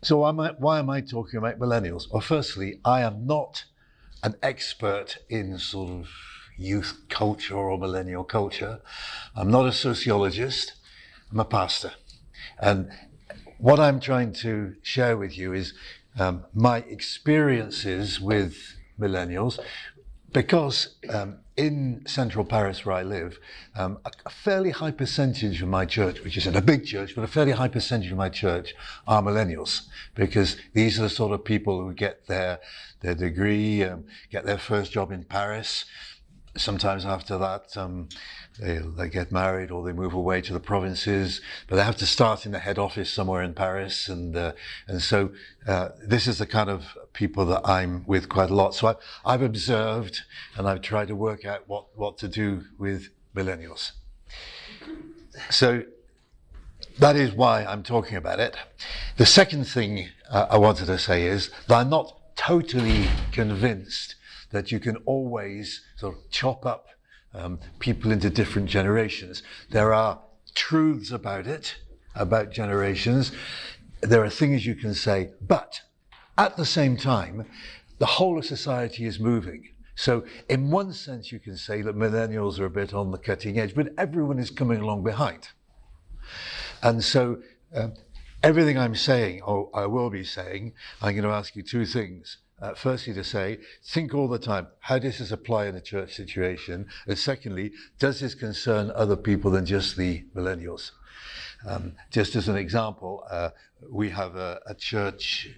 So why am I talking about millennials? Well, firstly, I am not an expert in sort of youth culture or millennial culture. I'm not a sociologist. I'm a pastor. And what I'm trying to share with you is my experiences with millennials, because in central Paris where I live, a fairly high percentage of my church, which isn't a big church, but a fairly high percentage of my church are millennials, because these are the sort of people who get their degree, get their first job in Paris. Sometimes after that, they get married or they move away to the provinces, but they have to start in the head office somewhere in Paris. And so this is the kind of people that I'm with quite a lot. So I've observed and I've tried to work out what to do with millennials. So that is why I'm talking about it. The second thing I wanted to say is that I'm not totally convinced that you can always sort of chop up people into different generations. There are truths about it, about generations. There are things you can say, but at the same time, the whole of society is moving. So in one sense, you can say that millennials are a bit on the cutting edge, but everyone is coming along behind. And so everything I'm saying, or I will be saying, I'm going to ask you two things. Firstly, to say, think all the time, how does this apply in a church situation? And secondly, does this concern other people than just the millennials? Just as an example, we have a church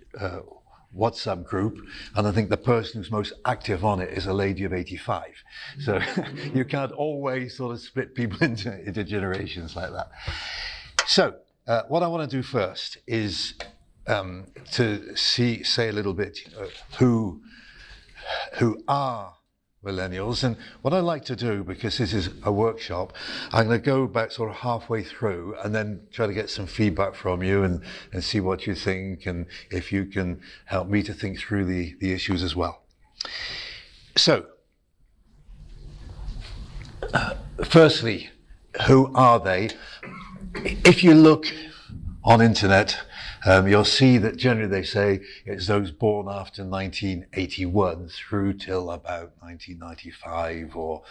WhatsApp group, and I think the person who's most active on it is a lady of 85. So you can't always sort of split people into generations like that. So what I want to do first is to say a little bit who are millennials. And what I like to do, because this is a workshop, I'm going to go about sort of halfway through and then try to get some feedback from you and see what you think, and if you can help me to think through the issues as well. So, firstly, who are they? If you look on internet, you'll see that generally they say it's those born after 1981 through till about 1995 or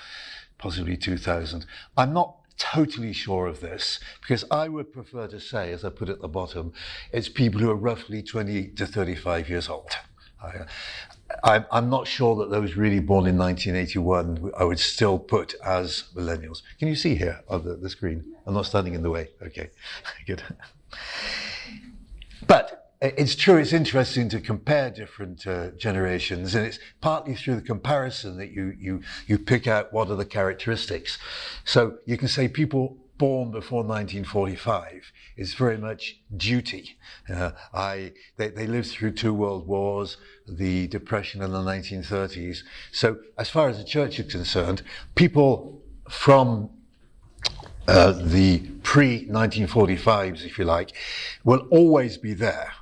possibly 2000. I'm not totally sure of this, because I would prefer to say, as I put at the bottom, it's people who are roughly 20 to 35 years old. I'm not sure that those really born in 1981 I would still put as millennials. Can you see here on the screen? I'm not standing in the way. Okay, good. But it's true, it's interesting to compare different generations, and it's partly through the comparison that you pick out what are the characteristics. So you can say people born before 1945 is very much duty. They lived through 2 world wars, the Depression in the 1930s. So as far as the church is concerned, people from the pre-1945s, if you like, will always be there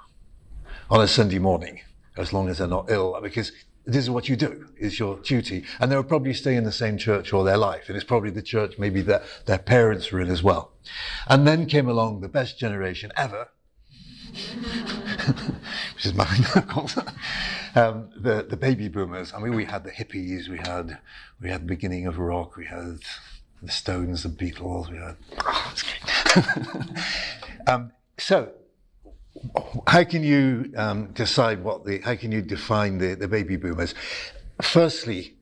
on a Sunday morning, as long as they're not ill, because this is what you do, it's your duty. And they'll probably stay in the same church all their life, and it's probably the church maybe that their parents were in as well. And then came along the best generation ever, which is mine, of course, the baby boomers. I mean, we had the hippies, we had the beginning of rock, we had the Stones, the Beatles, we had... So, how can you decide how can you define the baby boomers? Firstly,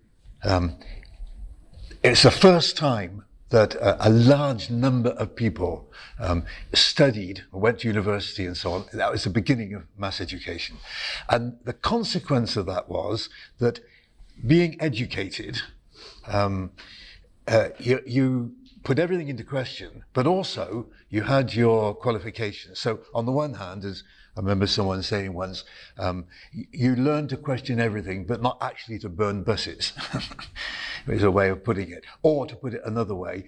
it's the first time that a large number of people studied, or went to university and so on. That was the beginning of mass education. And the consequence of that was that being educated, you put everything into question, but also you had your qualifications. So on the one hand, as I remember someone saying once, you learn to question everything, but not actually to burn buses. Is a way of putting it. Or to put it another way,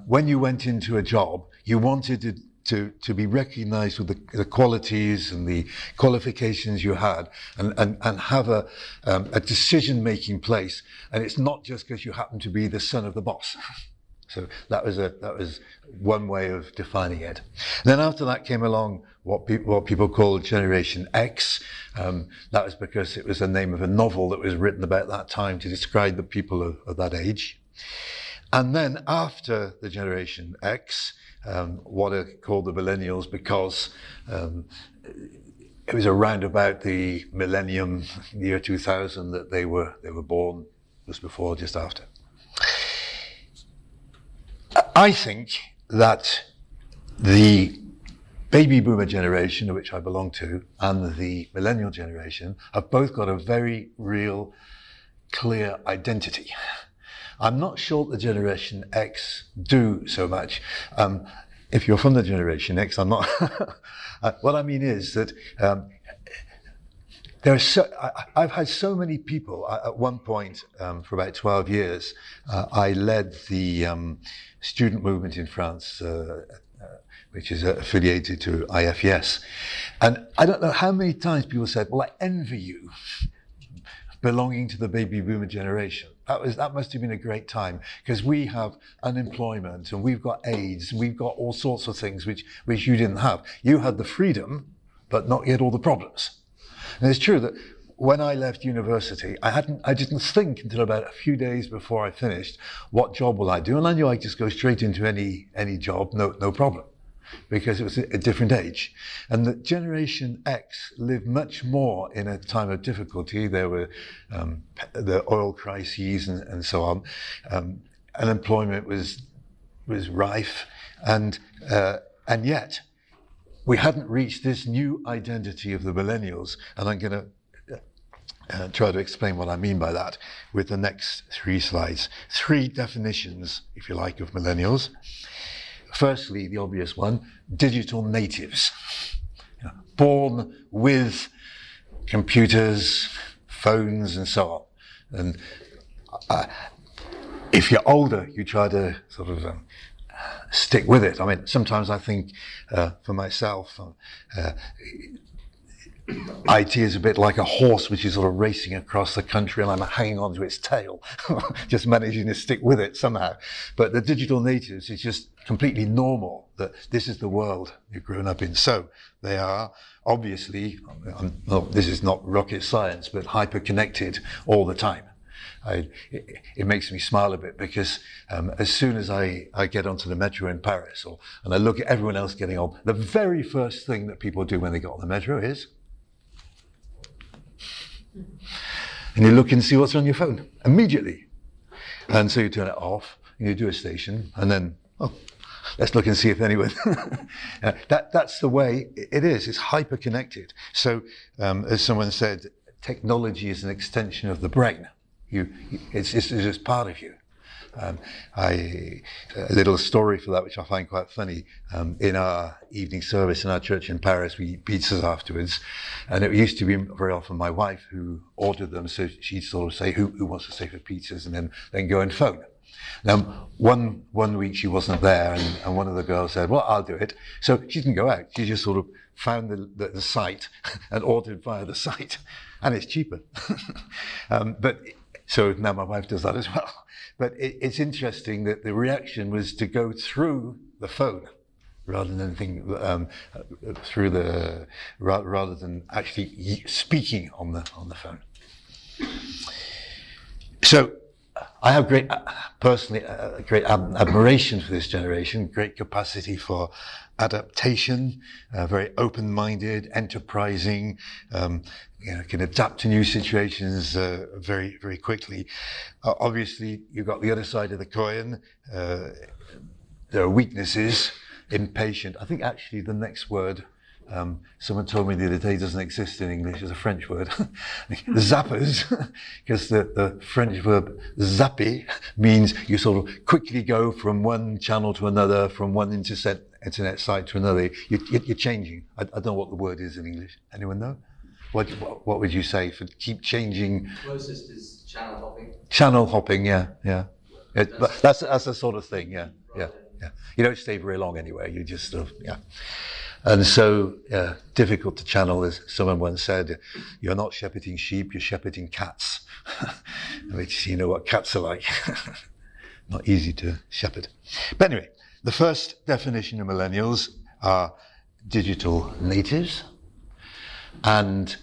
when you went into a job, you wanted to be recognized with the qualities and the qualifications you had, and have a decision-making place. And it's not just because you happen to be the son of the boss. So that was one way of defining it. Then after that came along what people call Generation X. That was because it was the name of a novel that was written about that time to describe the people of that age. And then after the Generation X, what are called the Millennials, because it was around about the millennium, year 2000, that they were born, just before, just after. I think that the baby boomer generation, of which I belong to, and the millennial generation have both got a very real, clear identity. I'm not sure the Generation X do so much. If you're from the Generation X, I'm not. What I mean is that I've had so many people. At one point, for about 12 years, I led the student movement in France, which is affiliated to IFES. And I don't know how many times people said, well, I envy you belonging to the baby boomer generation. That must have been a great time, because we have unemployment and we've got AIDS and we've got all sorts of things which you didn't have. You had the freedom, but not yet all the problems. And it's true that when I left university, I didn't think until about a few days before I finished, what job will I do? And I knew I'd just go straight into any job, no problem, because it was a different age. And the Generation X lived much more in a time of difficulty. There were the oil crises and so on. Unemployment was rife, and yet we hadn't reached this new identity of the millennials. And I'm going to try to explain what I mean by that with the next 3 slides. 3 definitions, if you like, of millennials. Firstly, the obvious one, digital natives. Born with computers, phones, and so on. And if you're older, you try to sort of stick with it. I mean, sometimes I think for myself, IT is a bit like a horse which is sort of racing across the country, and I'm hanging on to its tail, just managing to stick with it somehow. But the digital natives, it's just completely normal that this is the world you've grown up in. So they are obviously, this is not rocket science, but hyper-connected all the time. It makes me smile a bit, because as soon as I get onto the metro in Paris, and I look at everyone else getting on, the very first thing that people do when they get on the metro is, and you look and see what's on your phone immediately. And so you turn it off, and you do a station, and then, let's look and see if anyone... That's the way it is. It's hyper-connected. So, as someone said, technology is an extension of the brain. It's just part of you. A little story for that, which I find quite funny. In our evening service in our church in Paris, we eat pizzas afterwards, and it used to be very often my wife who ordered them, so she'd sort of say, who wants to stay for pizzas, and then go and phone. Now, one week she wasn't there, and one of the girls said, well, I'll do it. So she didn't go out. She just sort of found the site and ordered via the site, and it's cheaper. So now my wife does that as well. But it's interesting that the reaction was to go through the phone rather than rather than actually speaking on the phone. So I have personally great admiration for this generation, great capacity for adaptation, very open-minded, enterprising, can adapt to new situations very, very quickly. Obviously, you've got the other side of the coin. There are weaknesses, impatient. I think actually the next word, someone told me the other day, doesn't exist in English, it's a French word. Zappers, because the French verb zapper means you sort of quickly go from one channel to another, from one internet site to another. You're changing. I don't know what the word is in English. Anyone know? What would you say for keep changing? Closest is channel hopping. Channel hopping, yeah. That's the sort of thing, yeah. You don't stay very long anyway. You just sort of, And so difficult to channel, as someone once said. You're not shepherding sheep, you're shepherding cats, which you know what cats are like. not easy to shepherd. But anyway, the first definition of millennials are digital natives, and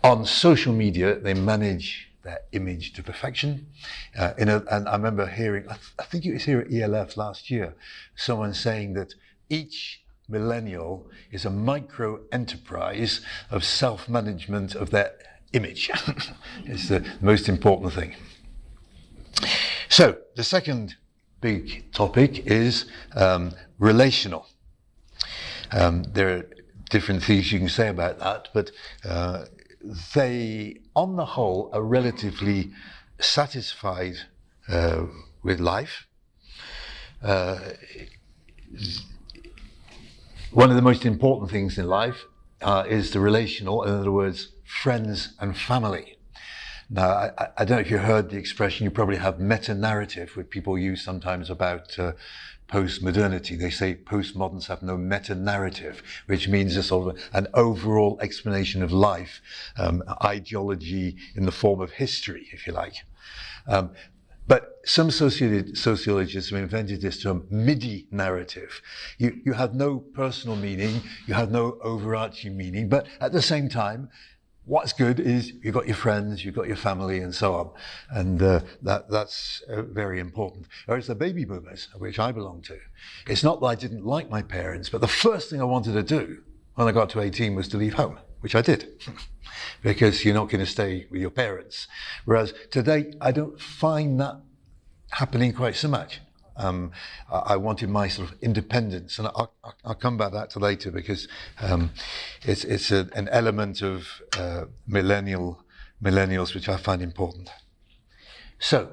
on social media they manage their image to perfection. And I remember hearing, I think it was here at ELF last year, someone saying that each millennial is a micro enterprise of self-management of their image. It's the most important thing. So the second big topic is relational. There are different things you can say about that, but they, on the whole, are relatively satisfied with life. One of the most important things in life is the relational, in other words, friends and family. Now, I don't know if you heard the expression, you probably have meta-narrative, which people use sometimes about post-modernity. They say postmoderns have no meta-narrative, which means a sort of an overall explanation of life, ideology in the form of history, if you like. But some sociologists have invented this term MIDI narrative. You have no personal meaning, you have no overarching meaning, but at the same time, what's good is you've got your friends, you've got your family, and so on. And that's very important. Whereas the baby boomers, which I belong to, it's not that I didn't like my parents, but the first thing I wanted to do when I got to 18 was to leave home, which I did. Because you're not going to stay with your parents. Whereas today, I don't find that happening quite so much. I wanted my sort of independence, and I'll come back to that later, because it's an element of millennials which I find important. So,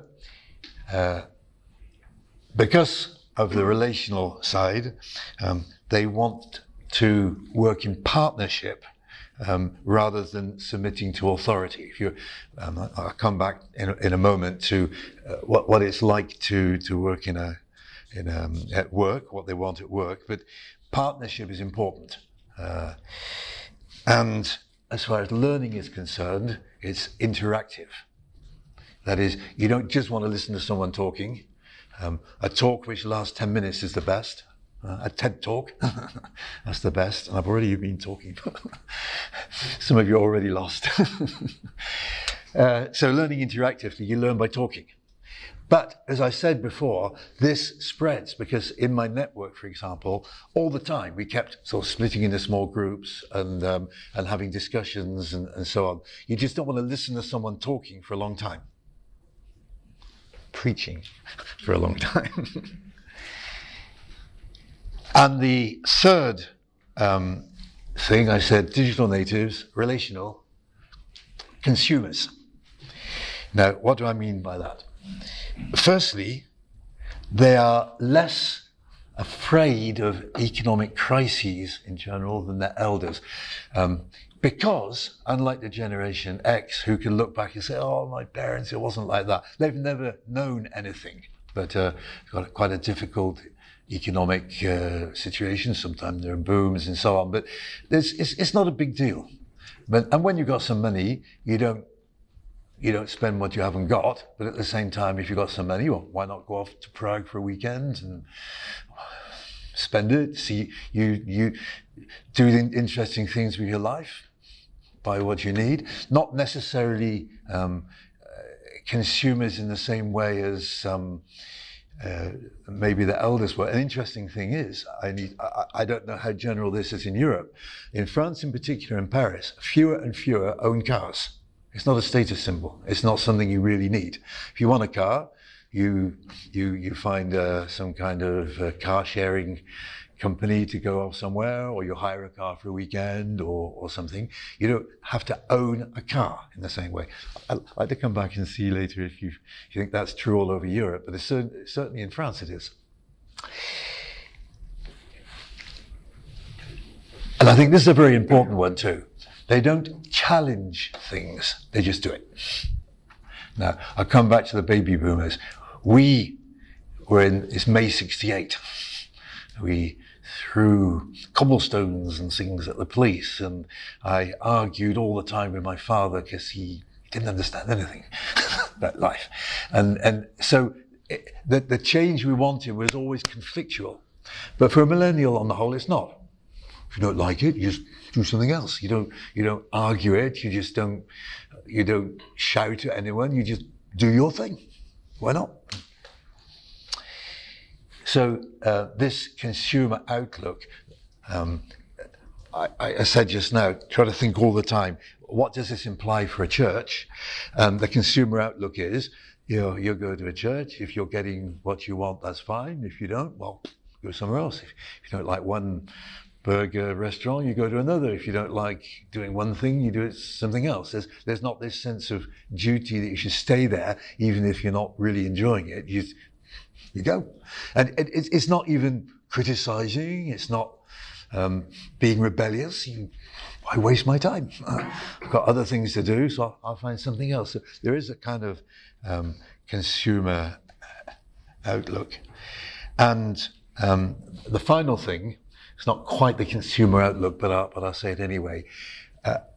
because of the relational side, they want to work in partnership rather than submitting to authority. If you, I'll come back in a moment to what it's like to work at work, what they want at work. But partnership is important, and as far as learning is concerned, it's interactive. That is, you don't just want to listen to someone talking. A talk which lasts 10 minutes is the best. A TED talk, that's the best. And I've already been talking. Some of you are already lost. So learning interactively, you learn by talking. But as I said before, this spreads, because in my network, for example, all the time we kept sort of splitting into small groups and having discussions and so on. You just don't want to listen to someone talking for a long time. Preaching for a long time. And the third thing I said, digital natives, relational, consumers. Now, what do I mean by that? Firstly, they are less afraid of economic crises in general than their elders. Because, unlike the Generation X, who can look back and say, oh, my parents, it wasn't like that. They've never known anything, but got quite a difficult economic situation. Sometimes there are booms and so on, but it's not a big deal. And when you've got some money, you don't spend what you haven't got. But at the same time, if you've got some money, well, why not go off to Prague for a weekend and spend it? See, you do interesting things with your life, buy what you need. Not necessarily consumers in the same way as maybe the elders were. An interesting thing is, I don't know how general this is in Europe. In France in particular, in Paris, fewer and fewer own cars. It's not a status symbol. It's not something you really need. If you want a car, you find some kind of car sharing company to go off somewhere, or you hire a car for a weekend or something. You don't have to own a car in the same way. I'd like to come back and see later if you think that's true all over Europe, but it's certainly in France it is. And I think this is a very important one too. They don't challenge things, they just do it. Now, I'll come back to the baby boomers. It's May 68. We threw cobblestones and things at the police, and I argued all the time with my father because he didn't understand anything about life. And so the change we wanted was always conflictual. But for a millennial, on the whole, it's not. If you don't like it, you just do something else. You don't argue it. You don't shout at anyone. You just do your thing. Why not? So this consumer outlook, I said just now, try to think all the time, what does this imply for a church? The consumer outlook is, you go to a church. If you're getting what you want, that's fine. If you don't, well, go somewhere else. If you don't like one burger restaurant, you go to another. If you don't like doing one thing, you do it something else. There's not this sense of duty that you should stay there, even if you're not really enjoying it. You go. And it's not even criticizing. It's not being rebellious. Why waste my time? I've got other things to do, so I'll find something else. So there is a kind of consumer outlook. And the final thing, it's not quite the consumer outlook, but I'll say it anyway.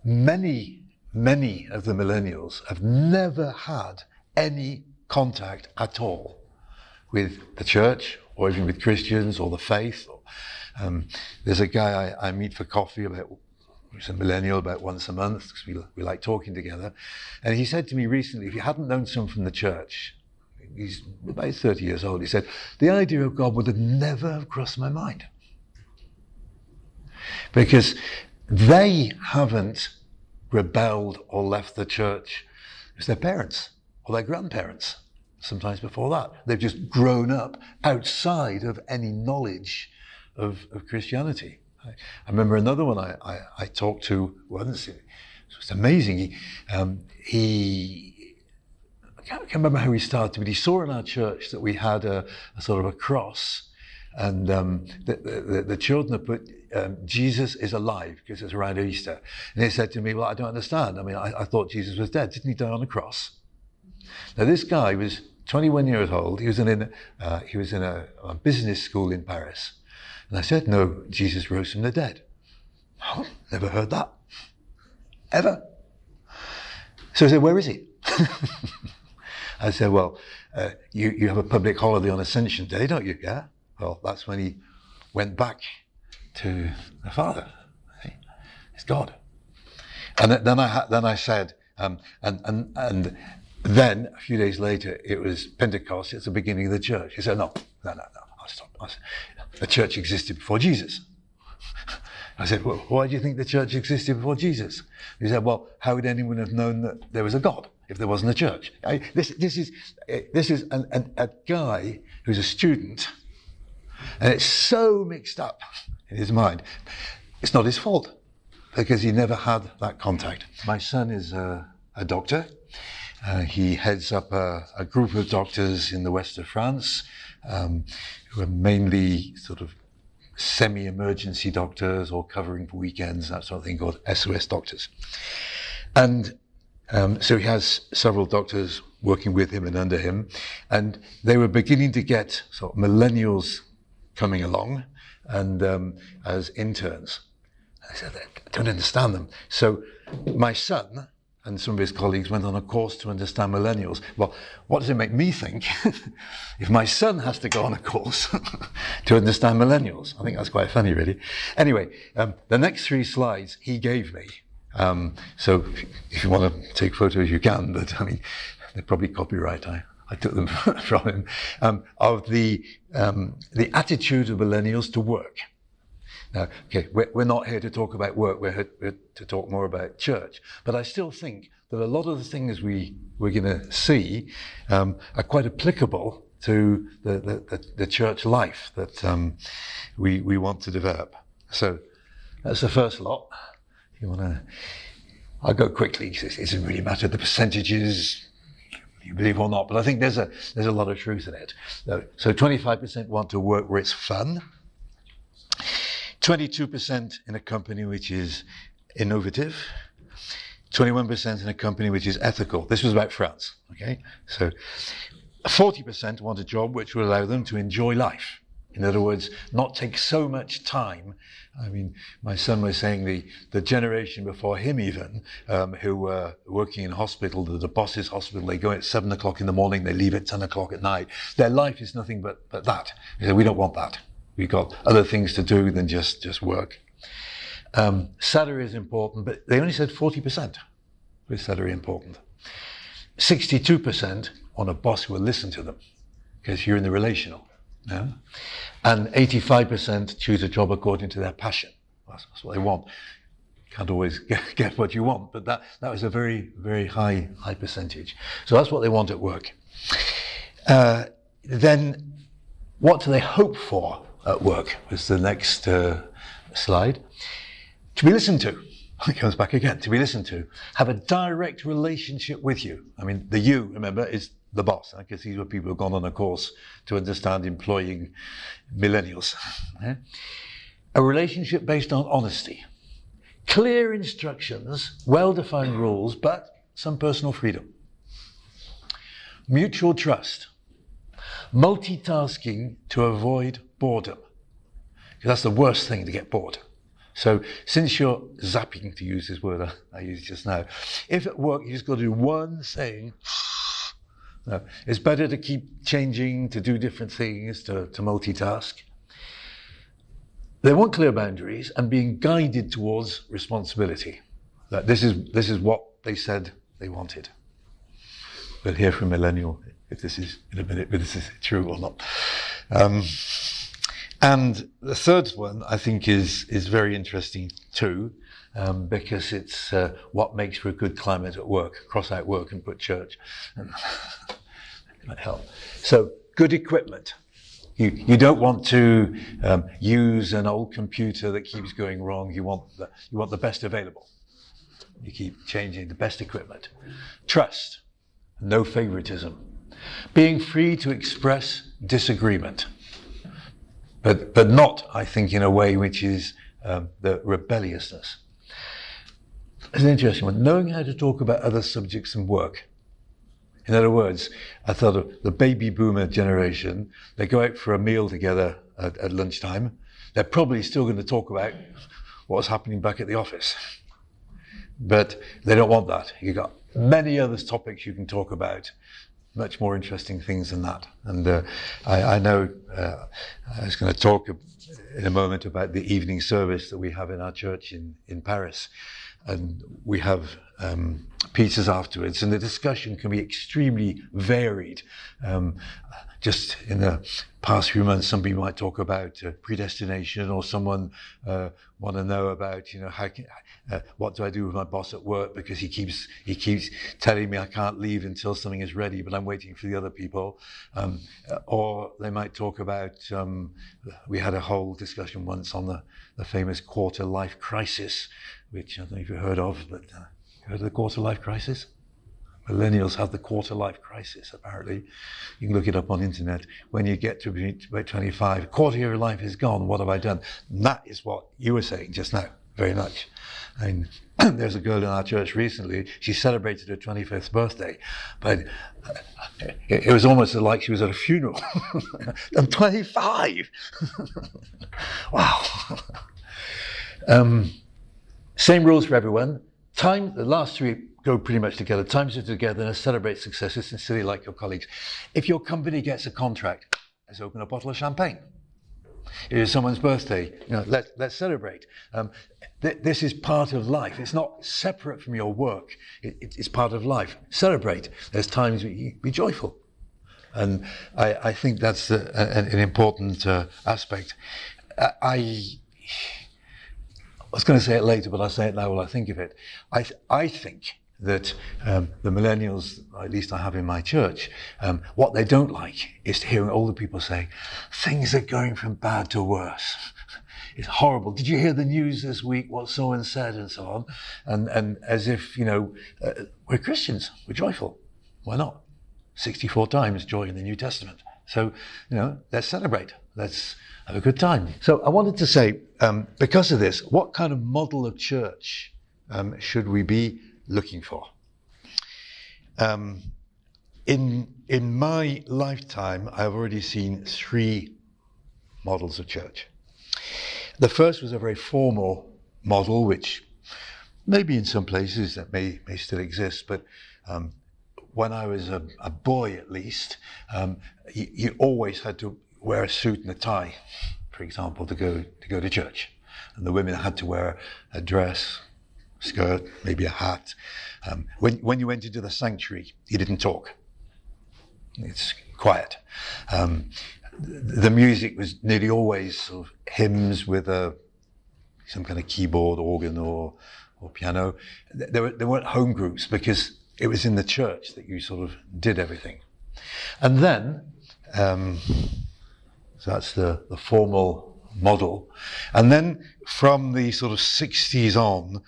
Many of the millennials have never had any contact at all with the church, or even with Christians, or the faith. There's a guy I meet for coffee who's a millennial, about once a month, because we like talking together. And he said to me recently, if you hadn't known someone from the church, he's about 30 years old, he said, the idea of God would have never have crossed my mind. Because they haven't rebelled or left the church. It's their parents or their grandparents, sometimes before that. They've just grown up outside of any knowledge of Christianity. I remember another one I talked to once. It was amazing. He I can't remember how he started, but he saw in our church that we had a sort of a cross, and the children had put Jesus is alive, because it's around Easter. And he said to me, well, I don't understand. I mean, I thought Jesus was dead. Didn't he die on a cross? Now, this guy was 21 years old. He was in a business school in Paris. And I said, no, Jesus rose from the dead. Oh, never heard that. Ever. So I said, where is he? I said, well, you have a public holiday on Ascension Day, don't you? Yeah. Well, that's when he went back to the Father. It's God. And then I said, and then a few days later, it was Pentecost. It's the beginning of the church. He said, no, I'll stop. The church existed before Jesus. I said, well, why do you think the church existed before Jesus? He said, well, how would anyone have known that there was a God if there wasn't a church? This is a guy who's a student, and it's so mixed up in his mind. It's not his fault, because he never had that contact. My son is a doctor. He heads up a group of doctors in the west of France, who are mainly sort of semi-emergency doctors or covering for weekends, that sort of thing, called SOS doctors. And so he has several doctors working with him and under him, and they were beginning to get sort of millennials coming along and as interns. I said, I don't understand them. So my son and some of his colleagues went on a course to understand millennials. Well, what does it make me think if my son has to go on a course to understand millennials? I think that's quite funny, really. Anyway, the next 3 slides he gave me. So if you want to take photos, you can, but I mean, they're probably copyright. I took them from him, of the attitude of millennials to work. Now, okay, we're not here to talk about work, we're here to talk more about church. But I still think that a lot of the things we're going to see are quite applicable to the church life that we want to develop. So that's the first lot. If you want to, I'll go quickly, because it doesn't really matter the percentages, you believe or not, but I think there's a lot of truth in it. So 25% want to work where it's fun. 22% in a company which is innovative, 21% in a company which is ethical. This was about France, okay? So 40% want a job which will allow them to enjoy life. In other words, not take so much time. I mean, my son was saying the generation before him even, who were working in hospital, the boss's hospital, they go at 7 o'clock in the morning, they leave at 10 o'clock at night. Their life is nothing but that. He said, we don't want that. We've got other things to do than just work. Salary is important, but they only said 40% was salary important. 62% want a boss who will listen to them, because you're in the relational. Yeah? And 85% choose a job according to their passion. That's what they want. Can't always get what you want, but that was a very, very high percentage. So that's what they want at work. Then what do they hope for at work is the next slide. To be listened to. It comes back again. To be listened to. Have a direct relationship with you. I mean, the you, remember, is the boss, because these were people who've gone on a course to understand employing millennials. A relationship based on honesty. Clear instructions, well-defined rules, but some personal freedom. Mutual trust. Multitasking to avoid boredom. Because that's the worst thing, to get bored. So since you're zapping, to use this word I used just now, if at work you just got to do one thing, no, it's better to keep changing, to do different things, to multitask. They want clear boundaries and being guided towards responsibility. That this is what they said they wanted. We'll hear from Millennial if this is in a minute, but this is true or not. And the third one I think is very interesting too, because it's what makes for a good climate at work. Cross out work and put church. That might help. So good equipment. You don't want to use an old computer that keeps going wrong. You want the best available. You keep changing the best equipment. Trust, no favoritism. Being free to express disagreement, but not, I think, in a way which is the rebelliousness. It's an interesting one. Knowing how to talk about other subjects and work. In other words, I thought of the baby boomer generation. They go out for a meal together at lunchtime. They're probably still going to talk about what's happening back at the office. But they don't want that. You've got many other topics you can talk about, much more interesting things than that. And I know I was going to talk in a moment about the evening service that we have in our church in Paris. And we have pizzas afterwards, and the discussion can be extremely varied. Just in the past few months, somebody might talk about predestination, or someone want to know about, what do I do with my boss at work, because he keeps telling me I can't leave until something is ready, but I'm waiting for the other people. Or they might talk about, we had a whole discussion once on the famous quarter life crisis, which I don't know if you've heard of, but you heard of the quarter life crisis? Millennials have the quarter life crisis, apparently. You can look it up on internet. When you get to about 25, a quarter of your life is gone. What have I done? And that is what you were saying just now, very much. And there's a girl in our church recently, she celebrated her 25th birthday, but it was almost like she was at a funeral. I'm 25! Wow. Same rules for everyone. Time, the last three go pretty much together. Times are together and celebrate successes sincerely like your colleagues. If your company gets a contract, let's open a bottle of champagne. If it's someone's birthday, let's celebrate. This is part of life. It's not separate from your work. It's part of life. Celebrate. There's times be joyful. And I think that's an important aspect. I was going to say it later, but I'll say it now while I think of it. I think that the millennials, at least I have in my church, what they don't like is hearing older people say, things are going from bad to worse. It's horrible. Did you hear the news this week, what someone said, and so on? And as if, we're Christians, we're joyful. Why not? 64 times joy in the New Testament. So, let's celebrate. Let's have a good time. So I wanted to say, because of this, what kind of model of church should we be looking for? In my lifetime, I've already seen three models of church. The first was a very formal model, which maybe in some places that may still exist, but when I was a boy at least, you always had to wear a suit and a tie, for example, to go to church. And the women had to wear a dress, skirt, maybe a hat. When you went into the sanctuary, you didn't talk. It's quiet. The music was nearly always sort of hymns with some kind of keyboard, organ, or piano. There weren't home groups because it was in the church that you sort of did everything. And then, so that's the formal model. And then from the sort of 60s on,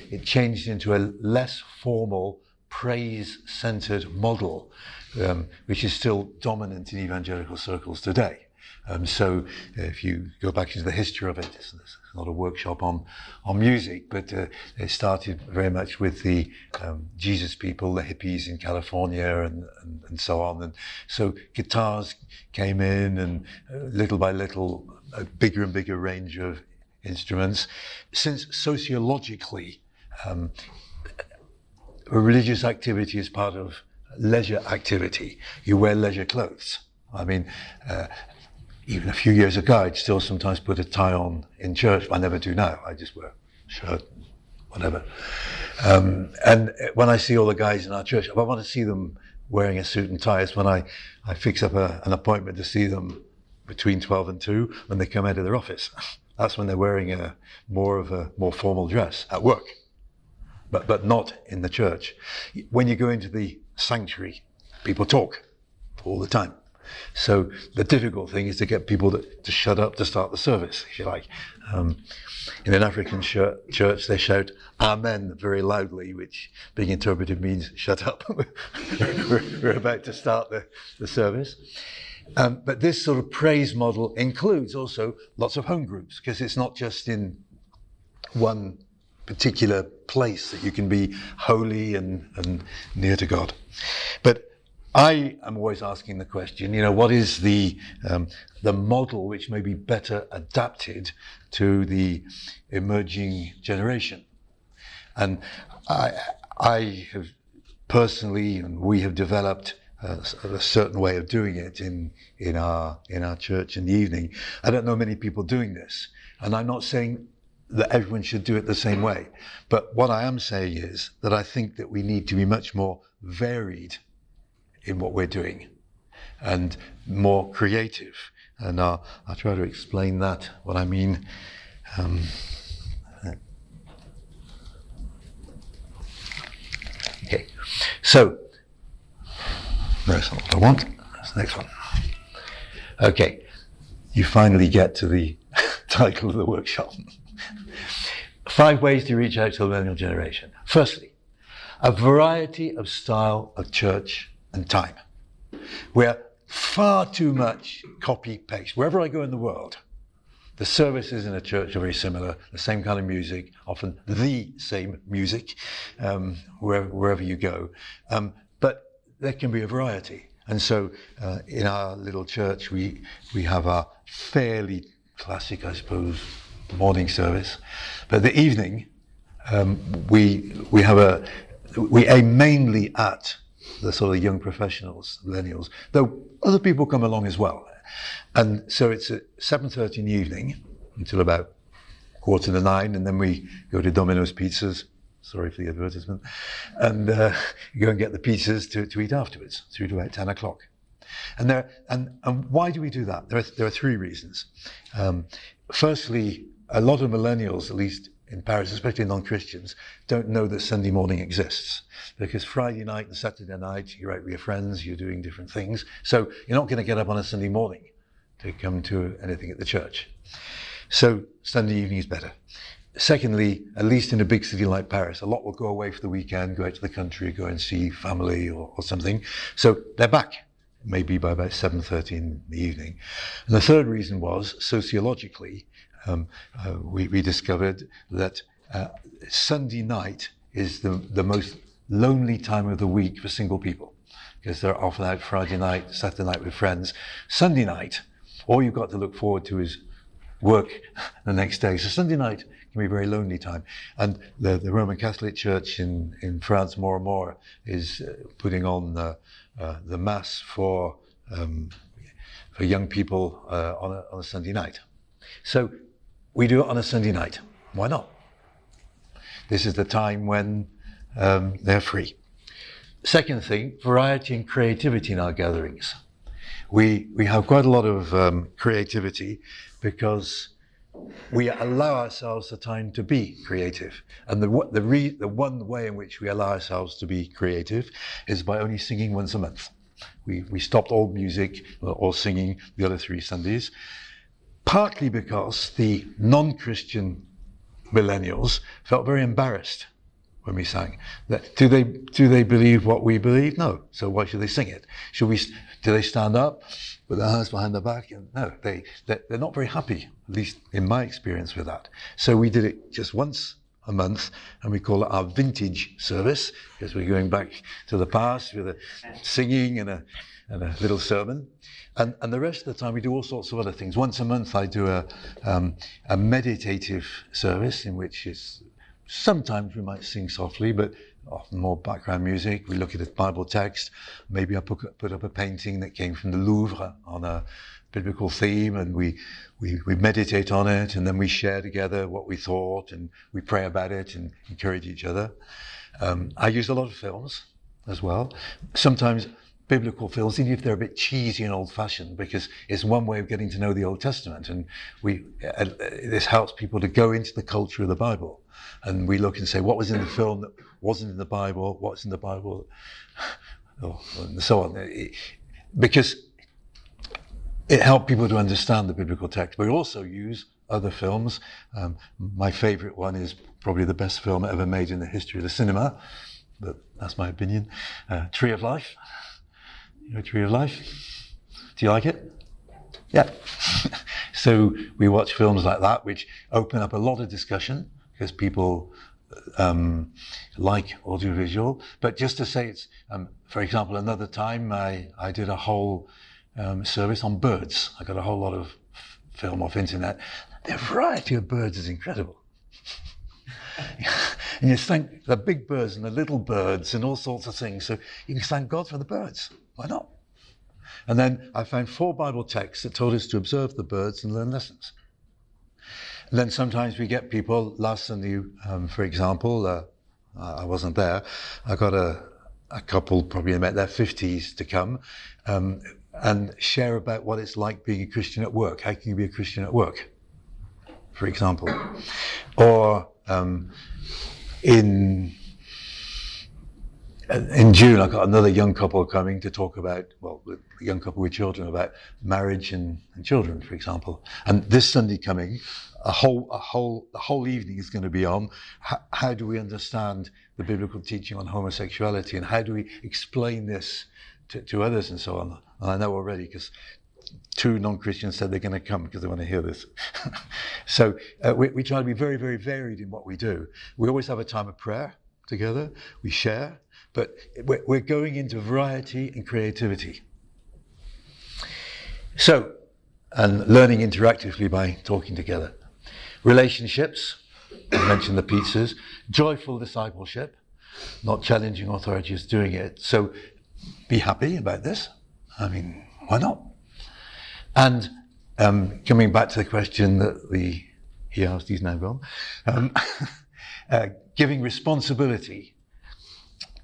it changed into a less formal, praise-centered model, which is still dominant in evangelical circles today. So if you go back into the history of it, it's not a workshop on music, but it started very much with the Jesus people, the hippies in California and so on. And so guitars came in, and little by little, a bigger and bigger range of instruments. Since sociologically, religious activity is part of leisure activity. You wear leisure clothes. I mean, even a few years ago, I'd still sometimes put a tie on in church. I never do now. I just wear a shirt, whatever. And when I see all the guys in our church, if I want to see them wearing a suit and tie, it's when I fix up an appointment to see them between 12 and 2 when they come out of their office. That's when they're wearing a more formal dress at work, but not in the church. When you go into the sanctuary, people talk all the time. So the difficult thing is to get people to shut up to start the service, if you like. In an African church, they shout "Amen" very loudly, which being interpreted means "shut up." we're about to start the service. But this sort of praise model includes also lots of home groups, because it's not just in one particular place that you can be holy and near to God. But I am always asking the question, what is the model which may be better adapted to the emerging generation? And I have personally, and we have developed a certain way of doing it in our church in the evening. I don't know many people doing this, and I'm not saying that everyone should do it the same way. But what I am saying is that I think that we need to be much more varied in what we're doing and more creative. And I'll try to explain that, what I mean. Okay, so that's not what I want. That's the next one. Okay, you finally get to the title of the workshop. 5 ways to reach out to the millennial generation. Firstly, a variety of style of church and time. We're far too much copy-paste. Wherever I go in the world, the services in a church are very similar, the same kind of music, often the same music, wherever you go. But there can be a variety. And so in our little church, we have a fairly classic, I suppose, morning service. But the evening, we aim mainly at the sort of young professionals, millennials, though other people come along as well. And so it's at 7:30 in the evening until about 8:45, and then we go to Domino's Pizzas, sorry for the advertisement, and go and get the pizzas to eat afterwards, through to about 10 o'clock. And why do we do that? There are 3 reasons. Firstly, a lot of millennials, at least in Paris, especially non-Christians, don't know that Sunday morning exists, because Friday night and Saturday night, you're out with your friends, you're doing different things. So you're not going to get up on a Sunday morning to come to anything at the church. So Sunday evening is better. Secondly, at least in a big city like Paris, a lot will go away for the weekend, go out to the country, go and see family or something. So they're back, maybe by about 7:30 in the evening. And the third reason was, sociologically, we discovered that Sunday night is the most lonely time of the week for single people, because they're often out Friday night, Saturday night with friends. Sunday night, all you've got to look forward to is work the next day. So Sunday night can be a very lonely time. And the Roman Catholic Church in France more and more is putting on the Mass for young people on a Sunday night. So we do it on a Sunday night. Why not? This is the time when they're free. Second thing, variety and creativity in our gatherings. We have quite a lot of creativity because we allow ourselves the time to be creative. And the one way in which we allow ourselves to be creative is by only singing once a month. We stopped all music or singing the other 3 Sundays, partly because the non-Christian millennials felt very embarrassed when we sang. Do they believe what we believe? No. So why should they sing it? Do they stand up with their hands behind their back? No, they're not very happy, at least in my experience with that. So we did it just once a month, and we call it our vintage service, because we're going back to the past with a singing and a little sermon. And the rest of the time we do all sorts of other things. Once a month I do a meditative service in which sometimes we might sing softly, but often more background music. We look at a Bible text. Maybe I put up a painting that came from the Louvre on a biblical theme, and we meditate on it, and then we share together what we thought, and we pray about it and encourage each other. I use a lot of films as well. Sometimes biblical films, even if they're a bit cheesy and old-fashioned, because it's one way of getting to know the Old Testament, and this helps people to go into the culture of the Bible. And we look and say, what was in the film that wasn't in the Bible? What's in the Bible? And so on. Because it helped people to understand the biblical text. We also use other films. My favorite one is probably the best film ever made in the history of the cinema, but that's my opinion. Tree of Life. You know Tree of Life? Do you like it? Yeah. So we watch films like that, which open up a lot of discussion, because people like audiovisual. But just to say, it's, for example, another time I did a whole service on birds. I got a whole lot of film off internet. The variety of birds is incredible. And you thank the big birds and the little birds and all sorts of things. So you can thank God for the birds. Why not? And then I found 4 Bible texts that told us to observe the birds and learn lessons. And then sometimes we get people, last Sunday, for example, I wasn't there. I got a couple, probably in their 50s, to come and share about what it's like being a Christian at work. How can you be a Christian at work, for example? Or in June, I got another young couple coming to talk about, well, a young couple with children, about marriage and children, for example. And this Sunday coming, the whole evening is going to be on how do we understand the biblical teaching on homosexuality, and how do we explain this to others and so on. And I know already, because 2 non-Christians said they're going to come because they want to hear this. So we try to be very, very varied in what we do. We always have a time of prayer together. We share, but we're going into variety and creativity. So, and learning interactively by talking together. Relationships, I mentioned the pizzas. Joyful discipleship, not challenging authorities doing it. So be happy about this. I mean, why not? And coming back to the question that he asked, he's now gone, giving responsibility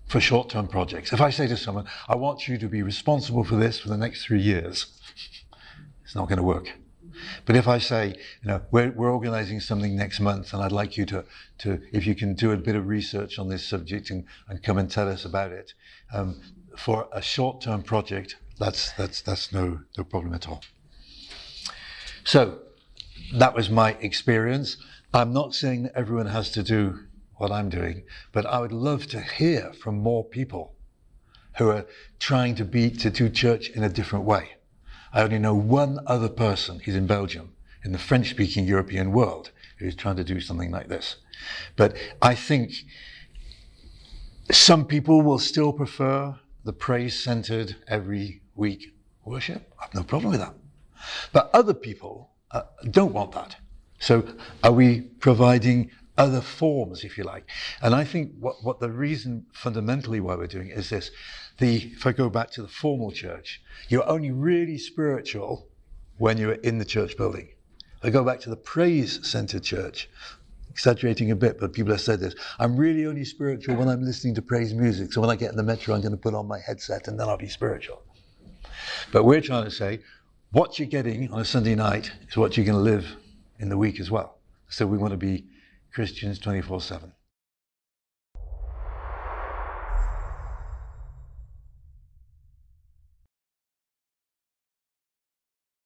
for short-term projects. If I say to someone, I want you to be responsible for this for the next 3 years, it's not going to work. But if I say, we're organizing something next month, and I'd like you to if you can do a bit of research on this subject and come and tell us about it, for a short-term project, that's no problem at all. So that was my experience. I'm not saying that everyone has to do what I'm doing, but I would love to hear from more people who are trying to do church in a different way. I only know one other person, he's in Belgium, in the French-speaking European world, who's trying to do something like this. But I think some people will still prefer the praise-centered every week worship. I have no problem with that. But other people don't want that. So are we providing other forms, if you like? And I think what the reason fundamentally why we're doing it is this. If I go back to the formal church, you're only really spiritual when you're in the church building. I go back to the praise-centered church, exaggerating a bit, but people have said this. I'm really only spiritual when I'm listening to praise music. So when I get in the metro, I'm going to put on my headset and then I'll be spiritual. But we're trying to say, what you're getting on a Sunday night is what you're going to live in the week as well. So we want to be Christians 24/7.